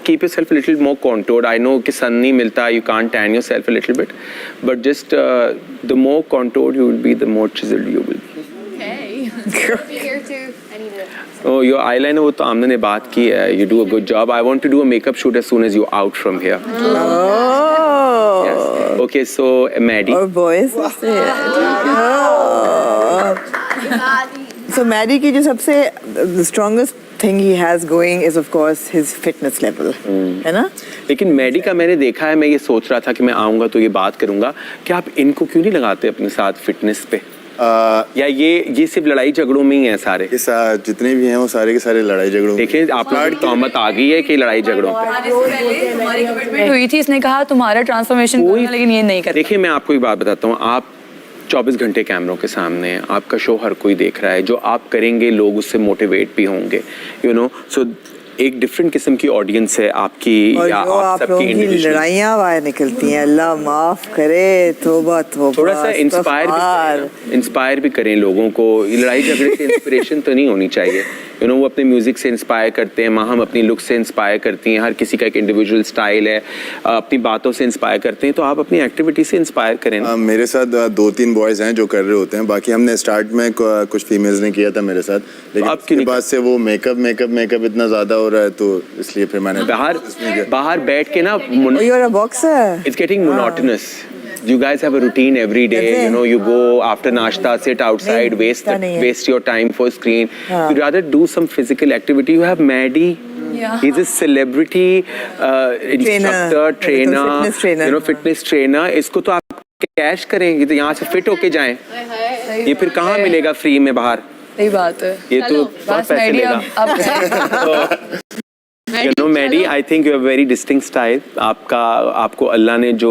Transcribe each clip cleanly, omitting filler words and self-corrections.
keep yourself a little more contoured. I know कि sun नहीं मिलता, you can't tan yourself a little bit, but just the more contoured you will be, the more chiseled you will be. Okay. Here too. I need it. Oh, your eyeliner, वो तो आमना ने बात की है. You do a good job. I want to do a makeup shoot as soon as you're out from here. Oh. Yes. Okay, so Maddie. Or boys. So Maddie की जो सबसे the strongest thing he has going is of course his fitness level, है ना? लेकिन Maddie का मैंने देखा है, मैं ये सोच रहा था कि मैं आऊँगा तो ये बात करूँगा कि आप इनको क्यों नहीं लगाते अपने साथ फिटनेस पे? या ये सिर्फ लड़ाई झगड़ों में ही है सारे? जितने भी हैं वो सारे के सारे लड़ाई झगड़ों। देखिए आप लोगों की तहमत आ गई है कि लड़ाई झगड़ों पे। हुई थी, इसने कहा तुम्हारा ट्रांसफॉर्मेशन करूंगा, लेकिन ये नहीं करता। देखिए मैं आपको एक बात बताता हूँ, आप 24 घंटे कैमरों के सामने हैं, आपका शो हर कोई देख रहा है, जो आप करेंगे लोग उससे मोटिवेट भी होंगे, यू नो। सो एक डिफरेंट किस्म की ऑडियंस है आपकी या आप सबकी इंडिविजुअल। लड़ाइयाँ बाहर निकलती हैं, अल्लाह माफ करे, तौबा तौबा। थोड़ा सा इंस्पायर भी करें लोगों को। लड़ाई झगड़े से इंस्पिरेशन तो नहीं होनी चाहिए, यू नो। वो अपने म्यूजिक से इंस्पायर करते हैं, हम अपनी लुक से इंस्पायर करती हैं, हर किसी का एक इंडिविजुअल स्टाइल है, अपनी बातों से इंस्पायर करते हैं, तो आप अपनी एक्टिविटी से इंस्पायर करें। मेरे साथ 2-3 बॉयज हैं जो कर रहे होते हैं, बाकी हमने स्टार्ट में कुछ फीमेल्स ने किया था मेरे साथ, लेकिन उसके बाद से वो मेकअप इतना ज्यादा हो रहा है, तो इसलिए फिर मैंने बाहर बैठ के ना, You're a boxer. It's getting monotonous. You guys have a routine every day. You know, you go after nashta, sit outside, waste your time for screen. You'd rather do some physical activity. You have Maddie. Yeah. He's a celebrity instructor, trainer, you know, fitness trainer. इसको तो आप cash करेंगे, तो यहाँ से fit होके जाएं। ये फिर कहाँ मिलेगा फ्री में बाहर? सही बात है। ये तो बहुत पैसे लेगा। You know, Maddie, I think you have a very distinct style. आपको अल्लाह ने जो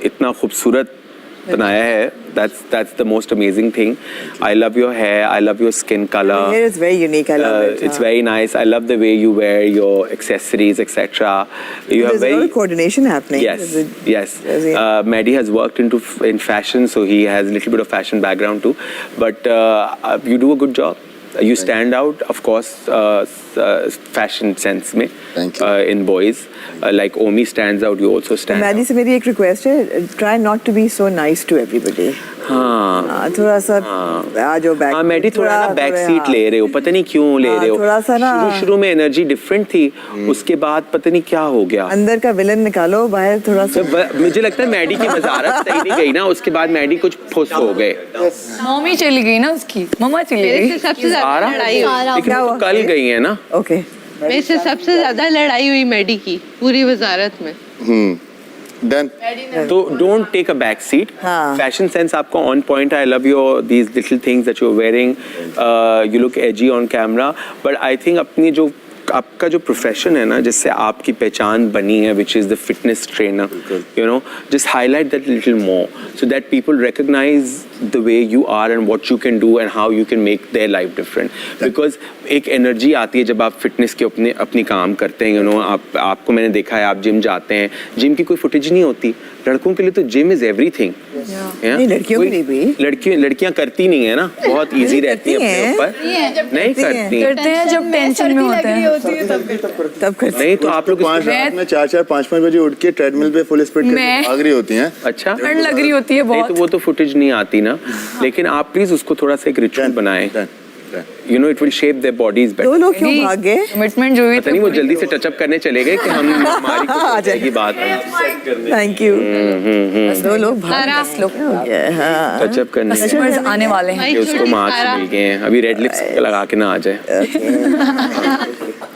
इतना खूबसूरत बनाया है, that's the most amazing thing. I love your hair, I love your skin color. Your hair is very unique. I love it. It's very nice. I love the way you wear your accessories, etc. There's a lot of coordination happening. Yes. Maddie has worked in fashion, so he has a little bit of fashion background too. But you do a good job. You stand out, of course, fashion sense में. Thank you. In boys, like Omi stands out, you also stand out. Maddie से मेरी एक request है, try not to be so nice to everybody. हाँ, थोड़ा सा आ जाओ back. हाँ मैडी, थोड़ा ना बैक सीट ले रहे हो, पता नहीं क्यों ले रहे हो। थोड़ा सा ना शुरू में एनर्जी डिफरेंट थी, उसके बाद पता नहीं क्या हो गया। अंदर का विलन निकालो बाहर थोड़ा सा। मुझे लगता है मैडी की वजारत सही नहीं गई ना, उसके बाद मैडी कुछ फुस हो गए। मम्मी चली गई ना उसकी, मम्मा चली गई। सबसे ज्यादा लड़ाई हुई, लेकिन वो कल गई है ना। ओके, मेरे से सबसे ज्यादा लड़ाई हुई मैडी की पूरी वजारत में। Done. तो don't take a back seat. Fashion sense आपको on point. I love your these little things that you're wearing. You look edgy on camera. But I think अपनी जो आपका जो प्रोफेशन है ना, जिससे आपकी पहचान बनी है, which is the fitness trainer, you know, just highlight that little more so that people recognize the way you are and what you can do and how you can make their life different. Because एक energy आती है जब आप fitness के अपनी काम करते हैं, you know, आपको मैंने देखा है, आप जिम जाते हैं, जिम की कोई फुटेज नहीं होती। लड़कों के लिए तो जिम इज एवरीथिंग। नहीं, लड़कियों के लिए भी लड़कियां करती नहीं है ना, बहुत इजी रहती है अपने ऊपर, नहीं करते हैं जब टेंशन में होते हैं तब करते नहीं। तो आप लोग 4-4, 5-5 बजे उठ के ट्रेडमिल पे फुल स्पीड भाग रही होती हैं। अच्छा, ठंड लग रही होती है बहुत। तो वो तो फुटेज नहीं आती ना, लेकिन आप प्लीज उसको थोड़ा सा एक रिचुअल बनाएं। You know, it will shape their bodies better. दो लोग क्यों भाग गए? कमिटमेंट जो हुई पता नहीं वो जल्दी से टचअप करने चले गए कि हम हमारी आ जाएगी बात। Thank you. दो लोग भाग गए, हाँ, टचअप करने कस्टमर्स आने वाले हैं, उसको मार्क्स मिल गए हैं, अभी रेड लिपस्टिक लगा के ना आ जाए।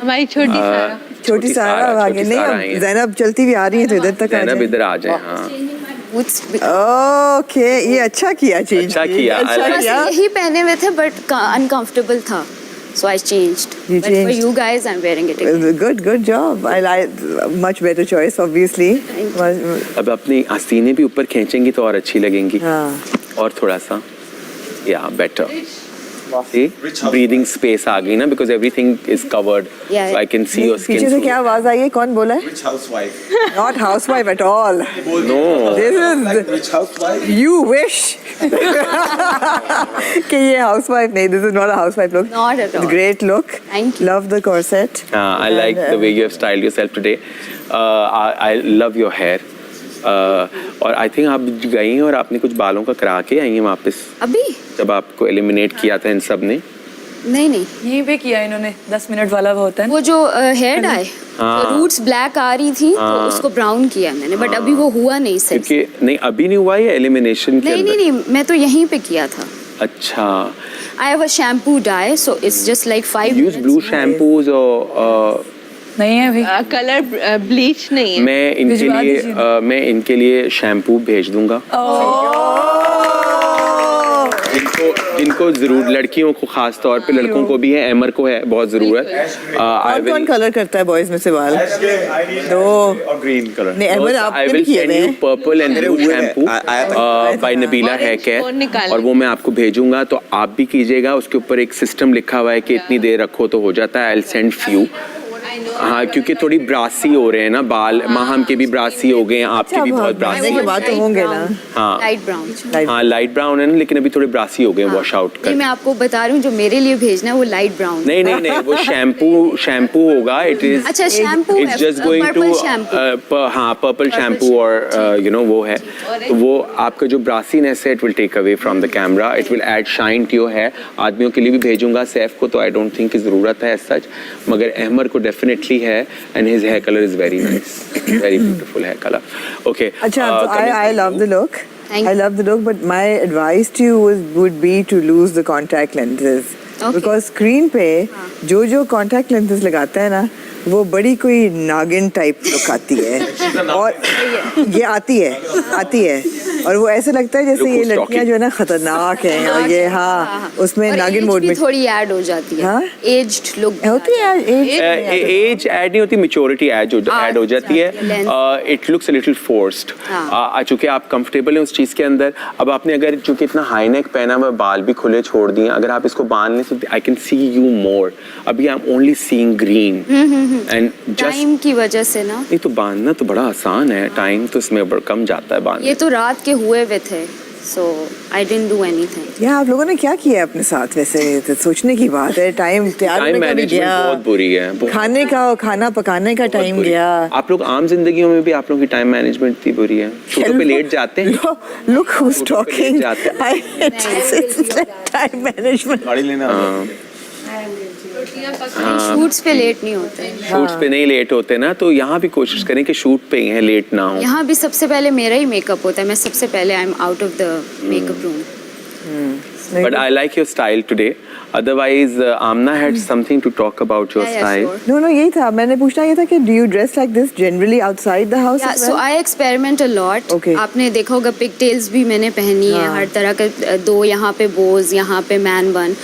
हमारी छोटी सारा आगे नहीं, जैनब चलती हुई आ रही है तो इधर तक आ जाए। जैनब इधर आ जाए। हाँ ओके, ये अच्छा किया, चेंज किया। यही पहने हुए थे बट अनकंफर्टेबल था, so I changed. But for you guys, I'm wearing it again. Good job. I like much better choice, obviously. अब अपनी सीने भी ऊपर खींचेंगी तो और अच्छी लगेंगी। और थोड़ा सा, yeah, better. See, breathing space आ गई ना, because everything is covered, Yeah, so I can see your skin. पीछे से through क्या it. आवाज आई है? कौन बोला है? Rich housewife. Not housewife at all. No. This is Rich housewife. you wish. कि ये housewife नहीं. This is not a housewife look. Not at all. Great look. Thank you. Love the corset. I like the way you have styled yourself today. I love your hair. और I think आप गई हैं और आपने कुछ बालों का करा के आई हैं वापस, अभी जब आपको एलिमिनेट किया था इन सब ने. नहीं यहीं पे किया इन्होंने 10 मिनट वाला वो होता है ना। वो जो हेयर डाई हाँ। रूट्स ब्लैक आ रही थी तो हाँ। उसको ब्राउन किया मैंने, बट अभी वो हुआ नहीं सही से। क्योंकि नहीं अभी नहीं हुआ, ये एलिमिनेशन के नहीं अंदर. नहीं नहीं, मैं तो यहीं पे किया था। अच्छा. I have a shampoo dye, so it's just like 5 Use minutes. blue shampoos or नहीं है अभी। कलर ब्लीच नहीं है। मैं इनके लिए शैम्पू भेज दूंगा. जिनको जरूर, लड़कियों को खास तौर पे, लड़कों को भी है, एमर को है बहुत जरूरत. कौन कलर करता है बॉयज में से बाल? दो Green color. नहीं एमर I आपने will भी किए send हुए you हैं. purple and blue shampoo by Nabila Hair Orange Care, कौन निकाले? और वो मैं आपको भेजूंगा तो आप भी कीजिएगा. उसके ऊपर एक सिस्टम लिखा हुआ है कि इतनी देर रखो तो हो जाता है. I'll send few. हाँ, क्योंकि थोड़ी ब्रासी हो रहे हैं ना बाल. माहम के भी ब्रासी हो गए हैं, आपके भी बहुत ब्रासी के हैं. बाद तो होंगे ना. हाँ लाइट ब्राउन। हाँ, लाइट ब्राउन है ना, लेकिन अभी थोड़े ब्रासी हो गए हैं वॉश आउट नहीं, कर. मैं आपको बता रही हूँ जो मेरे लिए भेजना है वो लाइट ब्राउन। नहीं नहीं नहीं, वो शैम्पू होगा. इट इज अच्छा shampoo it's just going to हाँ पर्पल शैम्पू और यू नो वो है. तो वो आपका जो ब्रासीनेस है it will take away from the camera. It will add shine to your hair. आदमियों के लिए भी भेजूंगा. सैफ को तो आई डोंट थिंक की ज़रूरत है सच, मगर अहमर को डेफिनेटली है. And his hair colour is very nice, very beautiful hair colour. Okay. अच्छा, I love the look. Thank I love the look, but my advice to you would be to lose the contact lenses. Okay. Because screen पे जो contact lenses लगाता है ना, वो बड़ी कोई नागिन टाइप लुक आती है. और ये आती है और वो ऐसे लगता है जैसे Look ये who's लड़कियां talking. जो है ना खतरनाक हैं. और ये हाँ उसमें और नागिन age मोड भी में थोड़ी ऐड हो जाती है। हाँ? एज्ड लुक होती है. एज ऐड नहीं होती, मेच्योरिटी ऐड हो जाती है. It looks a little forced. चूंकि आप कंफर्टेबल हैं उस चीज के अंदर. अब आपने अगर चूंकि इतना हाई नेक पहना हुआ, बाल भी खुले छोड़ दिए, अगर आप इसको बांध लें तो I can see you more. अभी I am only seeing green and just time की वजह से ना। नहीं तो बांधना तो बड़ा आसान है. टाइम तो इसमें कम जाता है बांधने. ये तो रात के हुए हुए थे, so I didn't do anything. यार आप लोगों ने क्या किया है अपने साथ? वैसे तो सोचने की बात है. टाइम तैयार टाइम होने का भी मैनेजमेंट गया, बहुत बुरी है. खाने का और खाना पकाने का टाइम बुरी. गया. आप लोग आम जिंदगियों में भी आप लोगों की टाइम मैनेजमेंट इतनी बुरी है. शूटों पे लेट जाते हैं. Look who's Shooting पे talking. लेट जाते हैं. It's like time management. गाड़ी लेना. शूट्स पे लेट नहीं होते। शूट्स पे नहीं लेट होते ना, तो यहाँ भी कोशिश करें कि शूट पे ही हैं, लेट ना हो. यहाँ भी सबसे पहले मेरा ही मेकअप होता है, मैं सबसे पहले I am out of the makeup room. But I like your style today. Otherwise, Amna had something to talk about your Yeah, style. sure. No, यही था. मैंने पूछना ये था कि do you dress like this generally outside the house Yeah, as so well? I experiment a lot. Okay. आपने देखा होगा पिगटेल्स भी मैंने पहनी है, हाँ. हर तरह का, दो यहाँ पे बोज, यहाँ पे मैन बन.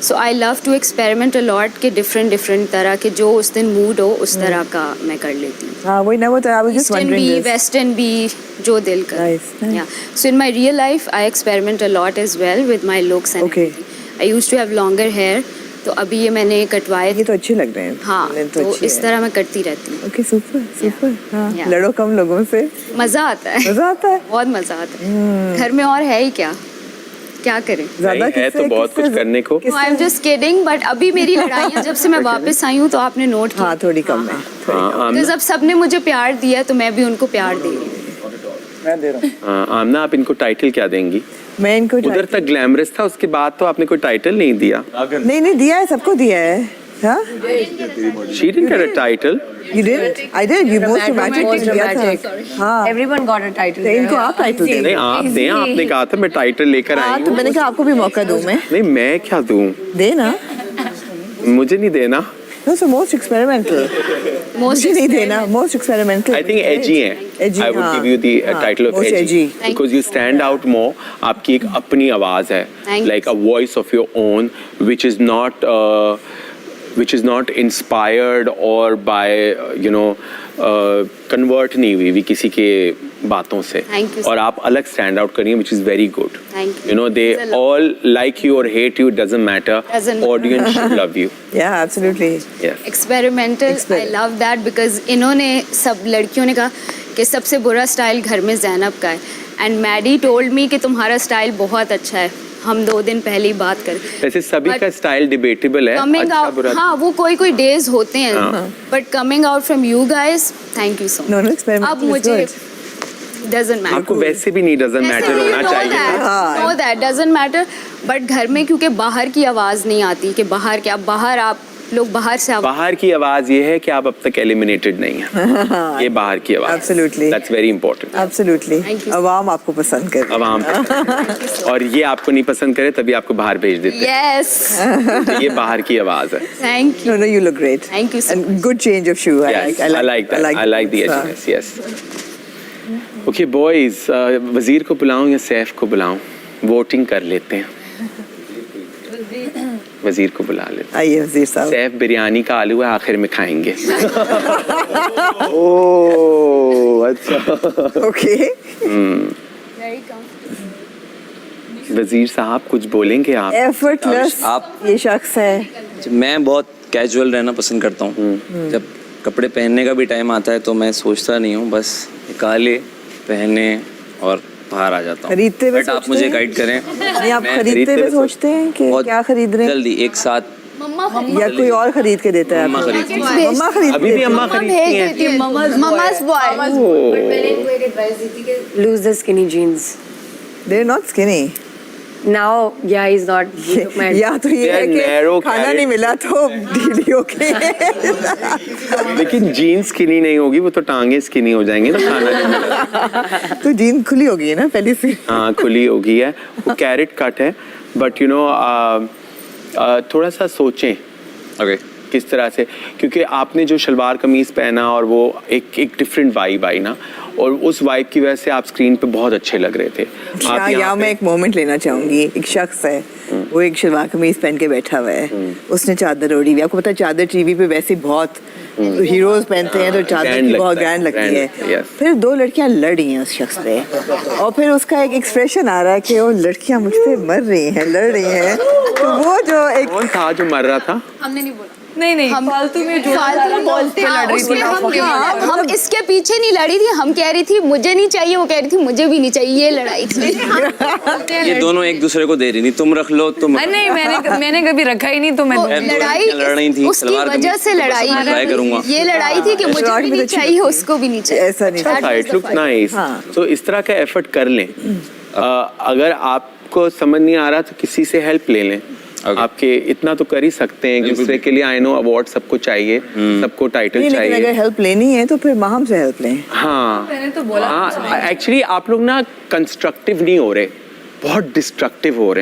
So I love to experiment a lot के different तरह के, जो उस दिन मूड हो उस तरह का मैं कर लेती हूँ. हाँ वही ना, वो I was just Eastern wondering भी, this. Western भी, जो दिल कर. Nice, nice. Yeah. So in my real life, I experiment a lot as well with my looks and Okay. everything. I used to have longer hair, तो अभी ये मैंने कटवाए. ये तो अच्छे लग रहे हैं. हाँ, Length तो अच्छी इस है. तरह मैं करती रहती हूँ. Okay, super, super. हाँ, Yeah. लड़ो कम लोगों से. मजा आता है. मजा आता है. बहुत मजा आता है. घर में और है ही क्या करें. ज्यादा नहीं है तो किससे- बहुत कुछ किससे- करने को. I am just kidding, but अभी मेरी लड़ाइयाँ जब से मैं वापस आई हूँ तो आपने नोट किया. हाँ थोड़ी कम है. Because अब सबने मुझे प्यार दिया तो मैं भी उनको प्यार दे रही हूँ. आमना, आप इनको टाइटल क्या देंगी? मैं इनको उधर तक ग्लैमरस था, उसके बाद तो आपने कोई टाइटल नहीं दिया. नहीं दिया है, सबको दिया है. हाँ? She didn't get a title. You did? I did. You most dramatic Most दिया dramatic. था. हाँ. Everyone got a title. तो इनको आप टाइटल नहीं दें. आप दें, आपने कहा था मैं टाइटल लेकर हाँ आई तो हूँ. मैंने कहा आपको भी मौका दूं मैं. नहीं मैं क्या दूं, दे ना. मुझे नहीं देना. No, so most experimental. मुझे नहीं देना. Most experimental. I think edgy है. Edgy, I would हाँ. give you the हाँ, title of most edgy Thank because you stand out more. आपकी एक अपनी आवाज है, Thank like a voice of your own, which is not which is not inspired or by convert नहीं हुई किसी के बातों से. Thank you, और sir. आप अलग stand out करिए, which is very good. Thank you. You know, they Thanks a lot. all like you or hate you, it doesn't matter. Doesn't matter. Audience should love you. Yeah, absolutely. Yes. Experimental I love that because इन्होंने सब लड़कियों ने कहा कि सबसे बुरा style घर में जैनब का है एंड मैडी टोल्ड मी कि तुम्हारा स्टाइल बहुत अच्छा है. हम 2 दिन पहले ही बात कर वैसे सभी But का स्टाइल डिबेटेबल है. कमिंग अच्छा आउट बुरा. हाँ वो कोई डेज होते हैं हाँ. But coming out from you guys thank you so No, no, much. experimental अब is मुझे good. डजंट मैटर आपको वैसे भी नहीं डजंट मैटर होना चाहिए. Know that doesn't matter but घर में क्योंकि बाहर की आवाज़ नहीं आती कि बाहर आप लोग बाहर से बाहर की आवाज ये है कि आप अब तक एलिमिनेटेड नहीं हैं. ये बाहर की आवाज. Absolutely. That's very important. Absolutely. Thank you. अवाम आपको पसंद कर. अवाम और ये आपको नहीं पसंद करे तभी आपको बाहर भेज देते हैं. यस तो ये बाहर की आवाज है. Thank you No, you look great. Thank you so And good change of shoe. Yes, I like that. I like the edginess. Yes. Okay, boys. वजीर को बुलाऊं या सैफ को बुलाऊं? वोटिंग कर लेते हैं. वजीर को बुला लेते हैं. आइए वजीर साहब. सैफ बिरयानी का आलू है, आखिर में खाएंगे. ओह अच्छा. Okay. वजीर साहब कुछ बोलेंगे आप? Effortless. आप- ये शख्स है. मैं बहुत कैजुअल रहना पसंद करता हूँ. जब कपड़े पहनने का भी टाइम आता है तो मैं सोचता नहीं हूँ, बस निकाले पहने और बाहर आ जाता हूँ. खरीदते हुए बट आप सोचते मुझे हैं? गाइड करें. नहीं, आप मैं खरीदते हुए सोचते हैं कि बहुत क्या खरीद रहे हैं जल्दी एक साथ या कोई और खरीद के देता है मम्मा आपको? खरीदती हैं. मम्मा खरीद अभी भी अम्मा खरीदती हैं. मम्मा's boy. Lose the skinny jeans. They're not skinny. Now, yeah, he's not. He took my या तो ये They है are कि narrow खाना carrot. नहीं मिला तो ढीली हो गई. लेकिन जीन्स स्किनी नहीं होगी, वो तो टांगे स्किनी हो जाएंगे ना खाना नहीं मिला. तो जीन खुली हो गई है ना पहले से. हाँ खुली होगी है. वो कैरेट कट है बट थोड़ा सा सोचें ओके. किस तरह से, क्योंकि आपने जो शलवार कमीज पहना और वो एक डिफरेंट वाइब आई ना, और उस वाइब की वजह से आप स्क्रीन पे बहुत अच्छे लग रहे थे. आप यहाँ मैं एक मोमेंट लेना चाहूंगी. एक शख्स है, वो एक शलवार कमीज पहन के बैठा हुआ है. उसने चादर ओढ़ी हुई. आपको पता है चादर टीवी पे वैसे बहुत हीरोज पहनते हैं तो चादर Grand की बहुत लगता है, ग्रैंड लगती है. grand, yes. फिर 2 लड़कियां लड़ रही हैं उस शख्स पे और फिर उसका एक एक्सप्रेशन आ रहा है कि वो लड़कियां मुझ पे मर रही हैं, लड़ रही हैं. तो वो जो एक कौन था जो मर रहा था? नहीं फालतू में जो बोलते लड़ रही थी. हम इसके पीछे नहीं लड़ी थी. हम कह रही थी मुझे नहीं चाहिए, वो कह रही थी मुझे भी नहीं चाहिए. ये लड़ाई थी. ये दोनों एक दूसरे को दे रही थी. तुम रख लो तुम. नहीं मैंने कभी रखा ही नहीं तो मैं वो मैं दो लड़ाई लड़कियां लड़ रही थी, उसकी सलवार कमीज वजह से तो लड़ाई बस ट्राई करूंगा. ये लड़ाई थी कि मुझे सलवार भी कमीज नहीं अच्छी चाहिए, उसको भी नहीं चाहिए. ऐसा नहीं. That was it the looks fight. Nice. हाँ. तो इस तरह का एफर्ट कर लें. अगर आपको समझ नहीं आ रहा तो किसी से हेल्प ले लें. आपके इतना तो कर ही सकते हैं. दूसरे के लिए आई नो अवार्ड सबको चाहिए, सबको टाइटल लेकिन चाहिए. अगर हेल्प लेनी है तो फिर माहम से हेल्प लें. हाँ मैंने तो बोला हाँ. एक्चुअली आप लोग ना कंस्ट्रक्टिव नहीं हो रहे, बहुत डिस्ट्रक्टिव हो रहे हैं.